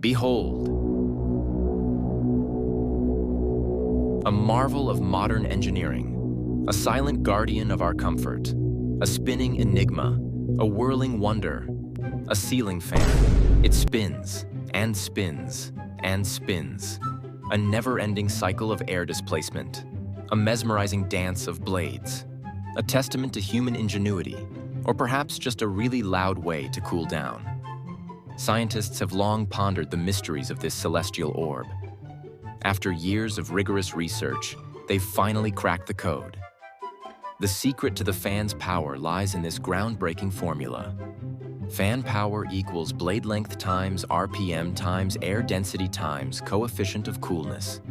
Behold, a marvel of modern engineering, a silent guardian of our comfort, a spinning enigma, a whirling wonder, a ceiling fan. It spins and spins and spins, a never-ending cycle of air displacement, a mesmerizing dance of blades, a testament to human ingenuity, or perhaps just a really loud way to cool down. Scientists have long pondered the mysteries of this celestial orb. After years of rigorous research, they've finally cracked the code. The secret to the fan's power lies in this groundbreaking formula. Fan power equals blade length times RPM times air density times coefficient of coolness.